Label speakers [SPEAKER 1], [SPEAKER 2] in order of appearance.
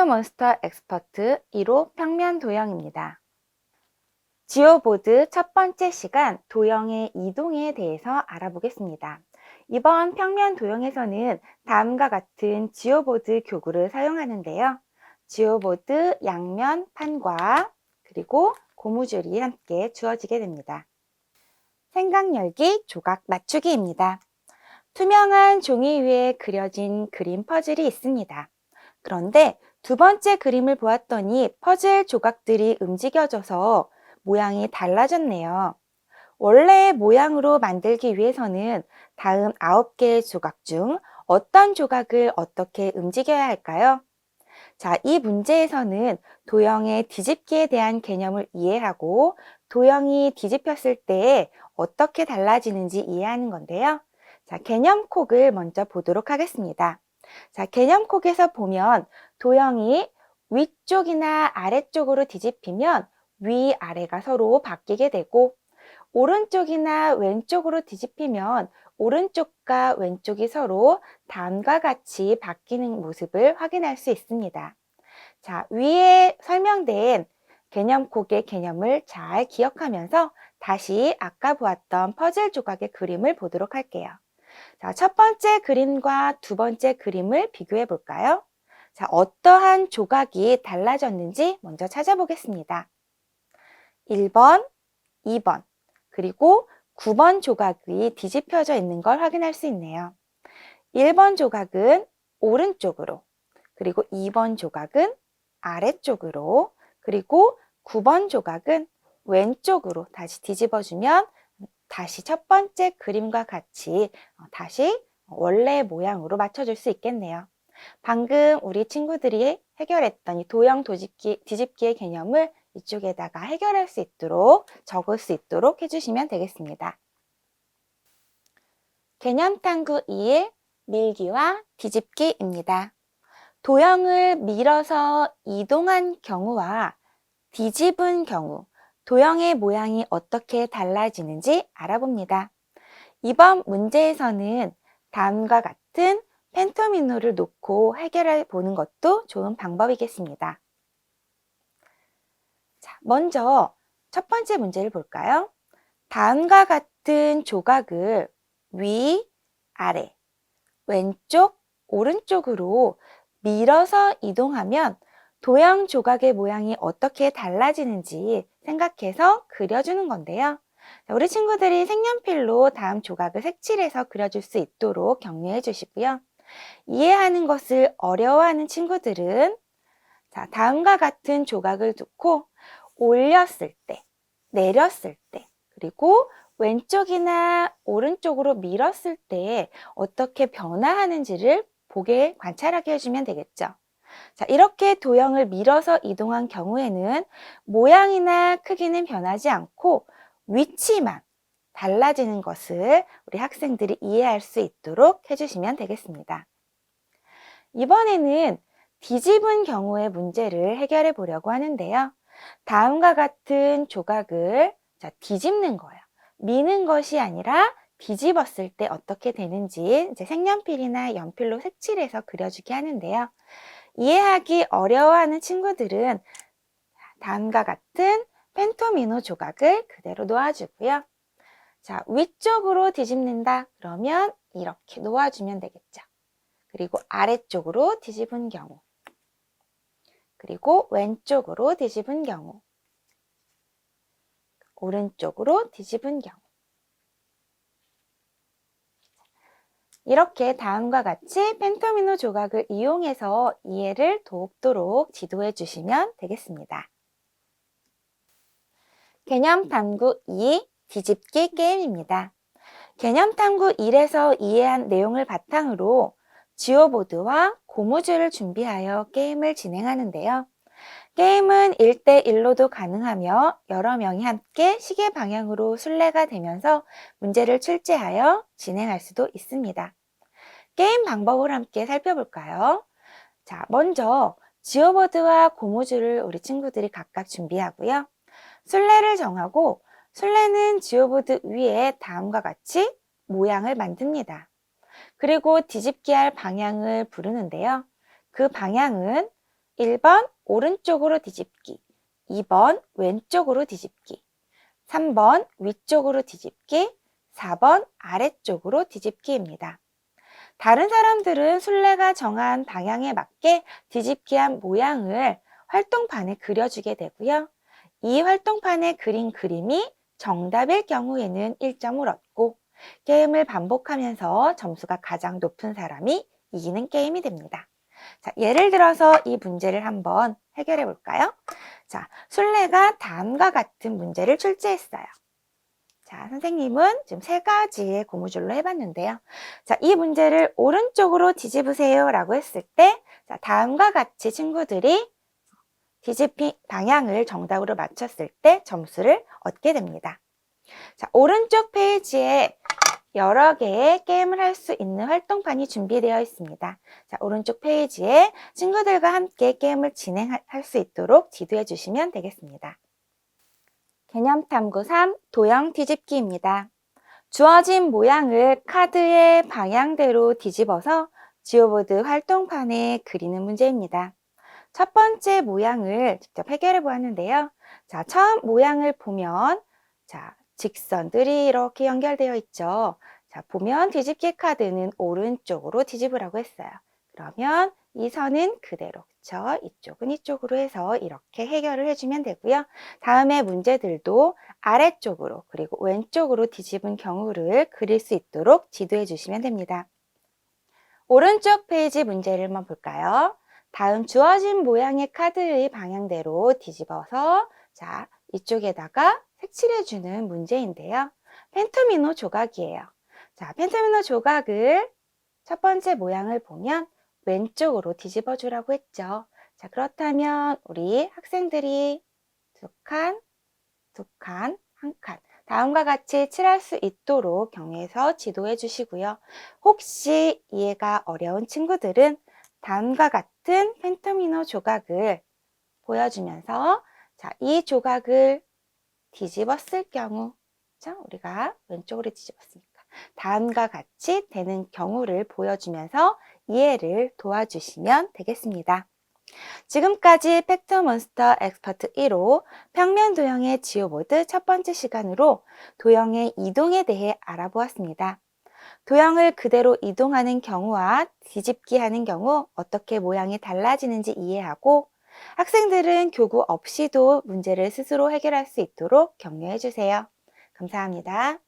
[SPEAKER 1] 몬스터 엑스퍼트 1호 평면 도형입니다. 지오보드 첫 번째 시간 도형의 이동에 대해서 알아보겠습니다. 이번 평면 도형에서는 다음과 같은 지오보드 교구를 사용하는데요. 지오보드 양면 판과 그리고 고무줄이 함께 주어지게 됩니다. 생각열기 조각 맞추기입니다. 투명한 종이 위에 그려진 그림 퍼즐이 있습니다. 그런데 두 번째 그림을 보았더니 퍼즐 조각들이 움직여져서 모양이 달라졌네요. 원래의 모양으로 만들기 위해서는 다음 9개의 조각 중 어떤 조각을 어떻게 움직여야 할까요? 자, 이 문제에서는 도형의 뒤집기에 대한 개념을 이해하고 도형이 뒤집혔을 때 어떻게 달라지는지 이해하는 건데요. 자, 개념콕을 먼저 보도록 하겠습니다. 자, 개념콕에서 보면 도형이 위쪽이나 아래쪽으로 뒤집히면 위아래가 서로 바뀌게 되고 오른쪽이나 왼쪽으로 뒤집히면 오른쪽과 왼쪽이 서로 다음과 같이 바뀌는 모습을 확인할 수 있습니다. 자, 위에 설명된 개념콕의 개념을 잘 기억하면서 다시 아까 보았던 퍼즐 조각의 그림을 보도록 할게요. 자, 첫 번째 그림과 두 번째 그림을 비교해 볼까요? 자, 어떠한 조각이 달라졌는지 먼저 찾아보겠습니다. 1번, 2번, 그리고 9번 조각이 뒤집혀져 있는 걸 확인할 수 있네요. 1번 조각은 오른쪽으로, 그리고 2번 조각은 아래쪽으로, 그리고 9번 조각은 왼쪽으로 다시 뒤집어주면 다시 첫 번째 그림과 같이 다시 원래 모양으로 맞춰줄 수 있겠네요. 방금 우리 친구들이 해결했던 이 도형 뒤집기의 개념을 이쪽에다가 해결할 수 있도록 적을 수 있도록 해주시면 되겠습니다. 개념 탐구 2의 밀기와 뒤집기입니다. 도형을 밀어서 이동한 경우와 뒤집은 경우, 도형의 모양이 어떻게 달라지는지 알아봅니다. 이번 문제에서는 다음과 같은 펜토미노를 놓고 해결해 보는 것도 좋은 방법이겠습니다. 자, 먼저 첫 번째 문제를 볼까요? 다음과 같은 조각을 위, 아래, 왼쪽, 오른쪽으로 밀어서 이동하면 도형 조각의 모양이 어떻게 달라지는지 생각해서 그려주는 건데요. 우리 친구들이 색연필로 다음 조각을 색칠해서 그려줄 수 있도록 격려해 주시고요. 이해하는 것을 어려워하는 친구들은 자, 다음과 같은 조각을 두고 올렸을 때, 내렸을 때, 그리고 왼쪽이나 오른쪽으로 밀었을 때 어떻게 변화하는지를 보게 관찰하게 해주면 되겠죠. 자, 이렇게 도형을 밀어서 이동한 경우에는 모양이나 크기는 변하지 않고 위치만 달라지는 것을 우리 학생들이 이해할 수 있도록 해주시면 되겠습니다. 이번에는 뒤집은 경우의 문제를 해결해 보려고 하는데요. 다음과 같은 조각을 뒤집는 거예요. 미는 것이 아니라 뒤집었을 때 어떻게 되는지 이제 색연필이나 연필로 색칠해서 그려주게 하는데요. 이해하기 어려워하는 친구들은 다음과 같은 펜토미노 조각을 그대로 놓아주고요. 자, 위쪽으로 뒤집는다 그러면 이렇게 놓아주면 되겠죠. 그리고 아래쪽으로 뒤집은 경우, 그리고 왼쪽으로 뒤집은 경우, 오른쪽으로 뒤집은 경우. 이렇게 다음과 같이 펜토미노 조각을 이용해서 이해를 돕도록 지도해 주시면 되겠습니다. 개념 탐구 2 뒤집기 게임입니다. 개념 탐구 1에서 이해한 내용을 바탕으로 지오보드와 고무줄을 준비하여 게임을 진행하는데요. 게임은 1대1로도 가능하며 여러 명이 함께 시계 방향으로 순례가 되면서 문제를 출제하여 진행할 수도 있습니다. 게임 방법을 함께 살펴볼까요? 자, 먼저 지오보드와 고무줄을 우리 친구들이 각각 준비하고요. 순례를 정하고 순례는 지오보드 위에 다음과 같이 모양을 만듭니다. 그리고 뒤집기 할 방향을 부르는데요. 그 방향은 1번 오른쪽으로 뒤집기, 2번 왼쪽으로 뒤집기, 3번 위쪽으로 뒤집기, 4번 아래쪽으로 뒤집기입니다. 다른 사람들은 술래가 정한 방향에 맞게 뒤집기한 모양을 활동판에 그려주게 되고요. 이 활동판에 그린 그림이 정답일 경우에는 1점을 얻고 게임을 반복하면서 점수가 가장 높은 사람이 이기는 게임이 됩니다. 자, 예를 들어서 이 문제를 한번 해결해 볼까요? 자, 술래가 다음과 같은 문제를 출제했어요. 자, 선생님은 지금 3가지의 고무줄로 해봤는데요. 자, 이 문제를 오른쪽으로 뒤집으세요 라고 했을 때, 자, 다음과 같이 친구들이 뒤집힌 방향을 정답으로 맞췄을 때 점수를 얻게 됩니다. 자, 오른쪽 페이지에 여러 개의 게임을 할 수 있는 활동판이 준비되어 있습니다. 자, 오른쪽 페이지에 친구들과 함께 게임을 진행할 수 있도록 지도해 주시면 되겠습니다. 개념탐구 3 도형 뒤집기입니다. 주어진 모양을 카드의 방향대로 뒤집어서 지오보드 활동판에 그리는 문제입니다. 첫 번째 모양을 직접 해결해 보았는데요. 자, 처음 모양을 보면 자, 직선들이 이렇게 연결되어 있죠. 자, 보면 뒤집기 카드는 오른쪽으로 뒤집으라고 했어요. 그러면 이 선은 그대로, 그쵸? 이쪽은 이쪽으로 해서 이렇게 해결을 해주면 되고요. 다음에 문제들도 아래쪽으로 그리고 왼쪽으로 뒤집은 경우를 그릴 수 있도록 지도해 주시면 됩니다. 오른쪽 페이지 문제를 한번 볼까요? 다음 주어진 모양의 카드의 방향대로 뒤집어서 자, 이쪽에다가 색칠해주는 문제인데요. 펜토미노 조각이에요. 자, 펜토미노 조각을 첫 번째 모양을 보면 왼쪽으로 뒤집어 주라고 했죠. 자, 그렇다면 우리 학생들이 두 칸, 두 칸, 한 칸. 다음과 같이 칠할 수 있도록 격려해서 지도해 주시고요. 혹시 이해가 어려운 친구들은 다음과 같은 펜토미노 조각을 보여주면서 자, 이 조각을 뒤집었을 경우 자, 우리가 왼쪽으로 뒤집었으니까 다음과 같이 되는 경우를 보여주면서 이해를 도와주시면 되겠습니다. 지금까지 팩트몬스터 엑스퍼트 1호 평면 도형의 지오보드 첫 번째 시간으로 도형의 이동에 대해 알아보았습니다. 도형을 그대로 이동하는 경우와 뒤집기 하는 경우 어떻게 모양이 달라지는지 이해하고 학생들은 교구 없이도 문제를 스스로 해결할 수 있도록 격려해 주세요. 감사합니다.